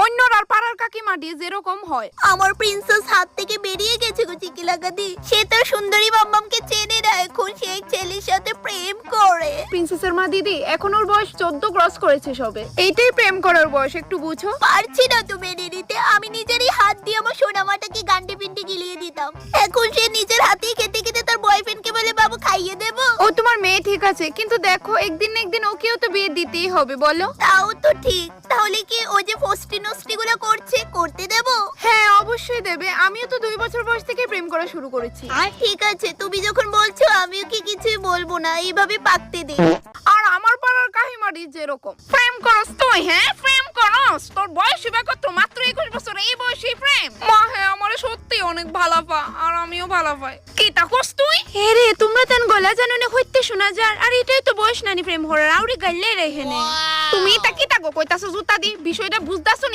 অন্যরার পাড়ার কাকিমাটি যেরকম হয়। আমার প্রিন্সেস হাত থেকে বেরিয়ে গেছে গো চিকিলাকাদি। সে তার সুন্দরী মাম্মামকে চেনে না, এখন সে এক ছেলের সাথে প্রেম করে। প্রিন্সেসের মা দিদি, এখন ওর বয়স 14 ক্রস করেছে সবে। এইটাই প্রেম করার বয়স, একটু বুঝো। পারছি না তো মেনে নিতে। আমি নিজেরই হাত দিয়ে আমার সোনামাটাকে গান্ডে পিন্ডে গিলিয়ে দিতাম। এখন সে নিজের হাতেই খেতে খেতে তার বয়ফ্রেন্ডকে বলে বাবু খাইয়ে দেবো। ও তোমার মেয়ে ঠিক আছে, কিন্তু দেখো একদিন না একদিন ওকেও তো বিয়ে দিতেই হবে, বলো। তাও তো ঠিক। তাহলে কি ও যে ফষ্টি নষ্টি গুলো করছে, করতে দেবো? হ্যাঁ অবশ্যই দেবে, আমিও তো 2 বছর বয়স থেকে প্রেম করা শুরু করেছি। আর ঠিক আছে, তুমি যখন বলছো আমিও কি কিছুই বলবো না, এইভাবে পাকতে দে। আর আমার পাড়ার কাহিমারি যেরকম প্রেম করস তুই, হ্যাঁ প্রেম করস, তোর বয়স হবে কত? মাত্র 21 বছর, এই বয়সে প্রেম? মা হ্যাঁ, আমার সত্যি অনেক ভালো পা, আর আমিও ভালো পাই। কি তা করস তুই? হে রে, তোমরা তেন গলা জানো না হইতে শোনা যার, আর এটাই তো বয়স নানি প্রেম হরার, আউরি গাইলে রে হেনে। তুমি তা কি তাগো কইতাছো জুতা দি, বিষয়টা বুঝতাছো?